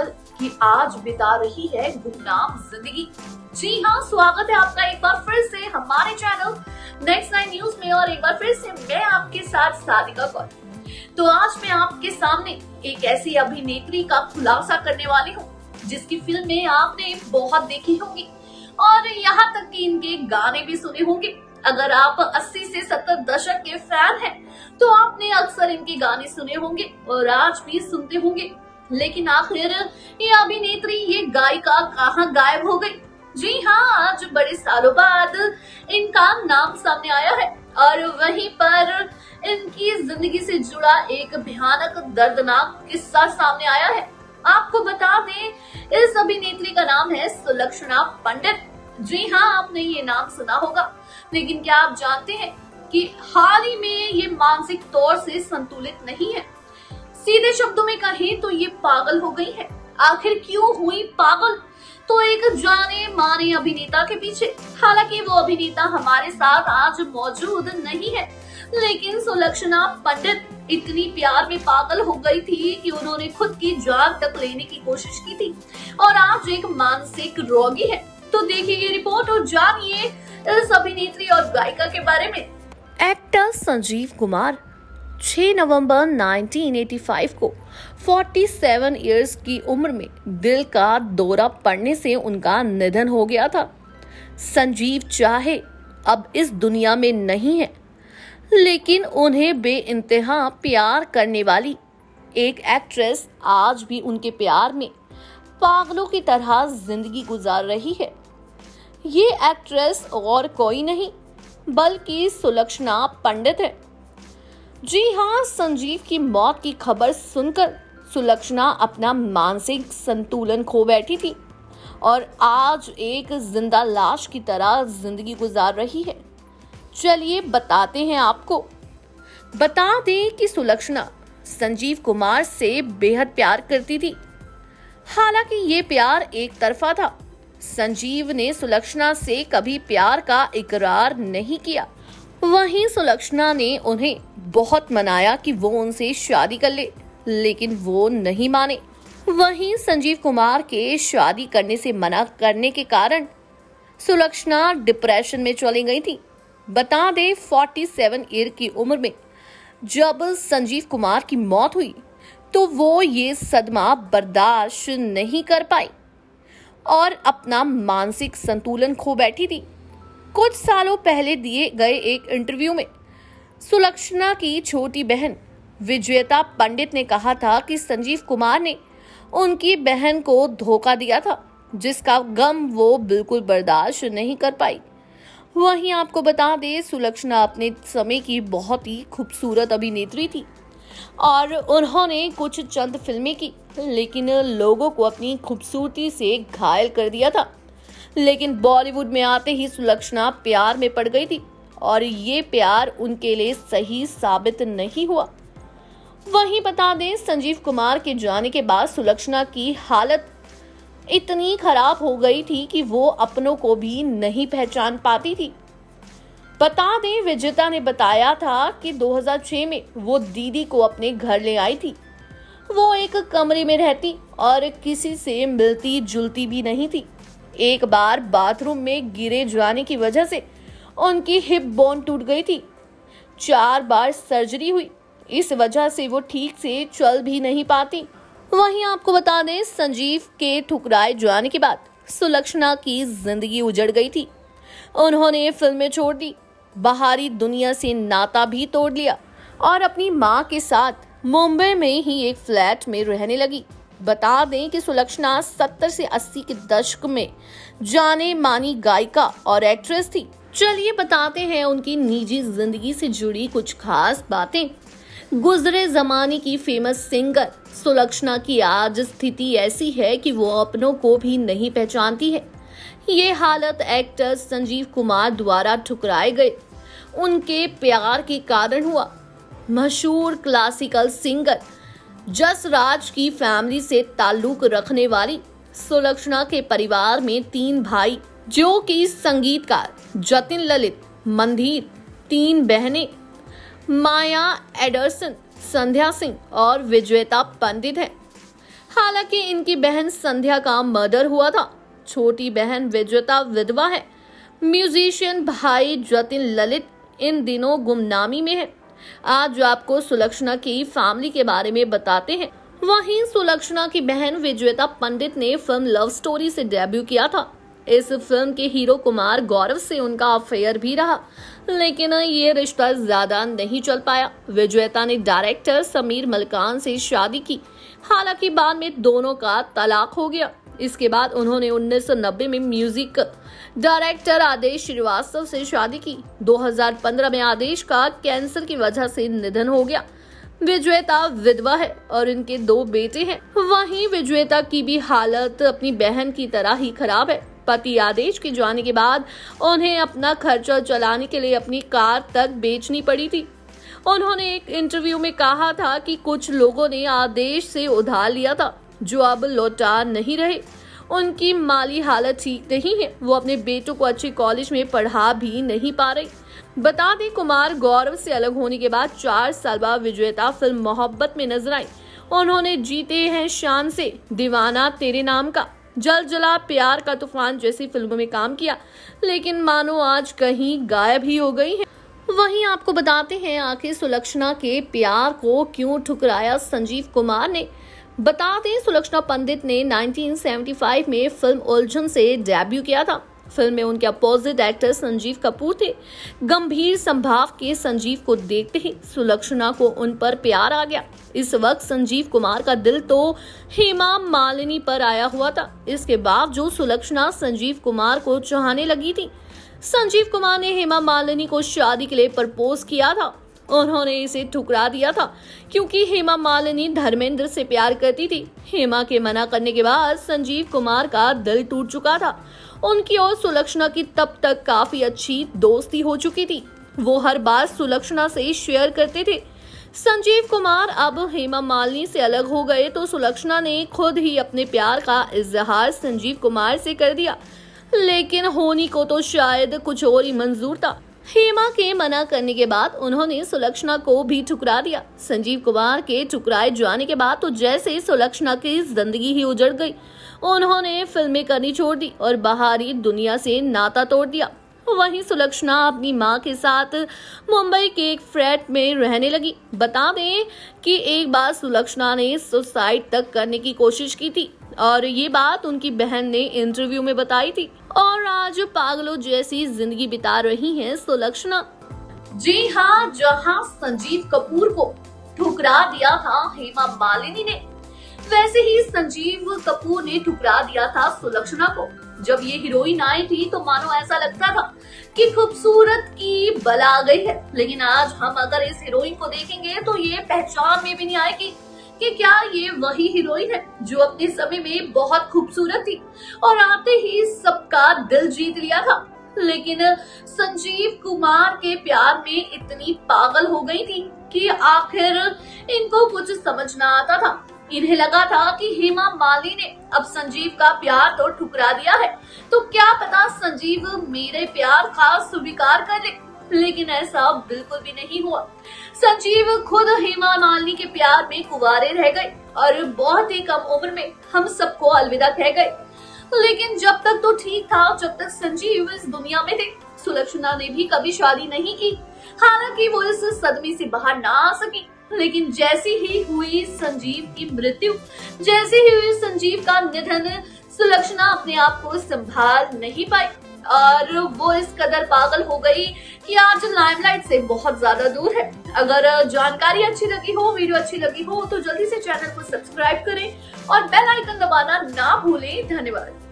पल कि आज बिता रही है गुमनाम जिंदगी। जी हाँ, स्वागत है आपका एक बार फिर से हमारे चैनल नेक्स्ट 9 न्यूज में और एक बार फिर से मैं आपके साथ सादिका कौर। तो आज मैं आपके सामने एक ऐसी अभिनेत्री का खुलासा करने वाली हूँ जिसकी फिल्में आपने बहुत देखी होंगी और यहाँ तक कि इनके गाने भी सुने होंगे। अगर आप 80 से 70 दशक के फैन हैं तो आपने अक्सर इनके गाने सुने होंगे और आज भी सुनते होंगे। लेकिन आखिर ये अभिनेत्री, ये गायिका कहाँ गायब हो गई? जी हाँ, आज बड़े सालों बाद इनका नाम सामने आया है और वहीं पर इनकी जिंदगी से जुड़ा एक भयानक दर्दनाक किस्सा सामने आया है। आपको बता दें, इस अभिनेत्री का नाम है सुलक्षणा पंडित। जी हाँ, आपने ये नाम सुना होगा, लेकिन क्या आप जानते हैं कि हाल ही में ये मानसिक तौर से संतुलित नहीं है। सीधे शब्दों में कहें तो ये पागल हो गई है। आखिर क्यों हुई पागल? तो एक जाने माने अभिनेता के पीछे। हालांकि वो अभिनेता हमारे साथ आज मौजूद नहीं है, लेकिन सुलक्षणा पंडित इतनी प्यार में पागल हो गई थी कि उन्होंने खुद की जान तक लेने की कोशिश की थी और आज एक मानसिक रोगी है। तो देखिए ये रिपोर्ट और जानिए इस अभिनेत्री और गायिका के बारे में। एक्टर संजीव कुमार 6 नवंबर 1985 को 47 इयर्स की उम्र में दिल का दौरा पड़ने से उनका निधन हो गया था। संजीव चाहे अब इस दुनिया में नहीं है, लेकिन उन्हें बेइंतहा प्यार करने वाली एक एक्ट्रेस आज भी उनके प्यार में पागलों की तरह जिंदगी गुजार रही है। ये एक्ट्रेस और कोई नहीं बल्कि सुलक्षणा पंडित है। जी हाँ, संजीव की मौत की खबर सुनकर सुलक्षणा अपना मानसिक संतुलन खो बैठी थी और आज एक जिंदा लाश की तरह जिंदगी गुजार रही है। चलिए बताते हैं आपको। बता दें कि सुलक्षणा संजीव कुमार से बेहद प्यार करती थी। हालांकि ये प्यार एक तरफा था। संजीव ने सुलक्षणा से कभी प्यार का इकरार नहीं किया। वहीं सुलक्षणा ने उन्हें बहुत मनाया कि वो उनसे शादी कर ले, लेकिन वो नहीं माने। वहीं संजीव कुमार के शादी करने से मना करने के कारण सुलक्षणा डिप्रेशन में चली गई थी। बता दें 47 ईयर की उम्र में जब संजीव कुमार की मौत हुई तो वो ये सदमा बर्दाश्त नहीं कर पाई और अपना मानसिक संतुलन खो बैठी थी। कुछ सालों पहले दिए गए एक इंटरव्यू में सुलक्षणा की छोटी बहन विजेता पंडित ने कहा था कि संजीव कुमार ने उनकी बहन को धोखा दिया था, जिसका गम वो बिल्कुल बर्दाश्त नहीं कर पाई। वहीं आपको बता दें, सुलक्षणा अपने समय की बहुत ही खूबसूरत अभिनेत्री थी और उन्होंने कुछ चंद फिल्में की, लेकिन लोगों को अपनी खूबसूरती से घायल कर दिया था। लेकिन बॉलीवुड में आते ही सुलक्षणा प्यार में पड़ गई थी और ये प्यार उनके लिए सही साबित नहीं हुआ। वहीं बता दें, संजीव कुमार के जाने के बाद सुलक्षणा की हालत इतनी खराब हो गई थी कि वो अपनों को भी नहीं पहचान पाती थी। बता दें, विजेता ने बताया था कि 2006 में वो दीदी को अपने घर ले आई थी। वो एक कमरे में रहती और किसी से मिलती जुलती भी नहीं थी। एक बार बाथरूम में गिरे जाने की वजह से उनकी हिप बोन टूट गई थी। 4 बार सर्जरी हुई, इस वजह से वो ठीक से चल भी नहीं पाती। वहीं आपको बता दें, संजीव के ठुकराए जाने के बाद सुलक्षणा की जिंदगी उजड़ गई थी। उन्होंने फिल्में छोड़ दी, बाहरी दुनिया से नाता भी तोड़ लिया और अपनी मां के साथ मुंबई में ही एक फ्लैट में रहने लगी। बता दें कि सुलक्षणा 70 से 80 के दशक में जाने मानी गायिका और एक्ट्रेस थी। चलिए बताते हैं उनकी निजी जिंदगी से जुड़ी कुछ खास बातें। गुजरे जमाने की फेमस सिंगर सुलक्षणा की आज स्थिति ऐसी है कि वो अपनों को भी नहीं पहचानती है। ये हालत एक्टर संजीव कुमार द्वारा ठुकराए गए उनके प्यार के कारण हुआ। मशहूर क्लासिकल सिंगर जसराज की फैमिली से ताल्लुक रखने वाली सुलक्षणा के परिवार में 3 भाई, जो कि संगीतकार जतिन ललित, मंधीर, 3 बहनें माया एडरसन, संध्या सिंह और विजेता पंडित है। हालांकि इनकी बहन संध्या का मर्डर हुआ था। छोटी बहन विजेता विधवा है। म्यूजिशियन भाई जतिन ललित इन दिनों गुमनामी में है। आज आपको सुलक्षणा की फैमिली के बारे में बताते हैं। वहीं सुलक्षणा की बहन विजेता पंडित ने फिल्म लव स्टोरी से डेब्यू किया था। इस फिल्म के हीरो कुमार गौरव से उनका अफेयर भी रहा, लेकिन ये रिश्ता ज्यादा नहीं चल पाया। विजेता ने डायरेक्टर समीर मलकान से शादी की, हालांकि बाद में दोनों का तलाक हो गया। इसके बाद उन्होंने 1990 में म्यूजिक डायरेक्टर आदेश श्रीवास्तव से शादी की। 2015 में आदेश का कैंसर की वजह से निधन हो गया। विजेता विधवा है और इनके 2 बेटे हैं। वहीं विजेता की भी हालत अपनी बहन की तरह ही खराब है। पति आदेश के जाने के बाद उन्हें अपना खर्चा चलाने के लिए अपनी कार तक बेचनी पड़ी थी। उन्होंने एक इंटरव्यू में कहा था कि कुछ लोगों ने आदेश से उधार लिया था, जो अब लौटा नहीं रहे। उनकी माली हालत ठीक नहीं है। वो अपने बेटों को अच्छे कॉलेज में पढ़ा भी नहीं पा रही। बता दें, कुमार गौरव से अलग होने के बाद 4 साल बाद विजेता फिल्म मोहब्बत में नजर आई। उन्होंने जीते हैं शान से, दीवाना तेरे नाम का, जल जला, प्यार का तूफान जैसी फिल्मों में काम किया, लेकिन मानो आज कहीं गायब ही हो गई है। वहीं आपको बताते हैं, आखिर सुलक्षणा के प्यार को क्यों ठुकराया संजीव कुमार ने। बता दें, सुलक्षणा पंडित ने 1975 में फिल्म उलझन से डेब्यू किया था। फिल्म में उनके अपोजिट एक्टर संजीव कपूर थे। गंभीर संभाव के संजीव को देखते ही सुलक्षणा को उन पर प्यार आ गया। इस वक्त संजीव कुमार का दिल तो हेमा मालिनी पर आया हुआ था। इसके बावजूद सुलक्षणा संजीव कुमार को चाहने लगी थी। संजीव कुमार ने हेमा मालिनी को शादी के लिए प्रपोज किया था। उन्होंने इसे ठुकरा दिया था क्योंकि हेमा मालिनी धर्मेंद्र से प्यार करती थी। हेमा के मना करने के बाद संजीव कुमार का दिल टूट चुका था। उनकी और सुलक्षणा की तब तक काफी अच्छी दोस्ती हो चुकी थी। वो हर बात सुलक्षणा से शेयर करते थे। संजीव कुमार अब हेमा मालिनी से अलग हो गए तो सुलक्षणा ने खुद ही अपने प्यार का इजहार संजीव कुमार से कर दिया, लेकिन होनी को तो शायद कुछ और ही मंजूर था। हेमा के मना करने के बाद उन्होंने सुलक्षणा को भी ठुकरा दिया। संजीव कुमार के ठुकराए जाने के बाद तो जैसे सुलक्षणा की जिंदगी ही उजड़ गई। उन्होंने फिल्में करनी छोड़ दी और बाहरी दुनिया से नाता तोड़ दिया। वहीं सुलक्षणा अपनी मां के साथ मुंबई के एक फ्लैट में रहने लगी। बता दें कि एक बार सुलक्षणा ने सुसाइड तक करने की कोशिश की थी और ये बात उनकी बहन ने इंटरव्यू में बताई थी। और आज पागलों जैसी जिंदगी बिता रही हैं सुलक्षणा। जी हाँ, जहाँ संजीव कपूर को ठुकरा दिया था हेमा मालिनी ने, वैसे ही संजीव कपूर ने ठुकरा दिया था सुलक्षणा को। जब ये हीरोइन आई थी तो मानो ऐसा लगता था कि खूबसूरत की बला आ गई है, लेकिन आज हम अगर इस हीरोइन को देखेंगे तो ये पहचान में भी नहीं आएगी कि क्या ये वही हीरोइन है जो अपने समय में बहुत खूबसूरत थी और आते ही सबका दिल जीत लिया था। लेकिन संजीव कुमार के प्यार में इतनी पागल हो गई थी कि आखिर इनको कुछ समझ ना आता था। इन्हें लगा था कि हेमा मालिनी ने अब संजीव का प्यार तो ठुकरा दिया है, तो क्या पता संजीव मेरे प्यार का स्वीकार कर ले, लेकिन ऐसा बिल्कुल भी नहीं हुआ। संजीव खुद हेमा मालिनी के प्यार में कुंवारे रह गए और बहुत ही कम उम्र में हम सबको अलविदा कह गए। लेकिन जब तक तो ठीक था, जब तक संजीव इस दुनिया में थे। सुलक्षणा ने भी कभी शादी नहीं की, हालांकि वो इस सदमे से बाहर ना आ सकी। लेकिन जैसी ही हुई संजीव की मृत्यु, जैसे ही हुई संजीव का निधन, सुलक्षणा अपने आप को संभाल नहीं पाई और वो इस कदर पागल हो गई कि आज लाइमलाइट से बहुत ज्यादा दूर है। अगर जानकारी अच्छी लगी हो, वीडियो अच्छी लगी हो, तो जल्दी से चैनल को सब्सक्राइब करें और बेल आइकन दबाना ना भूलें। धन्यवाद।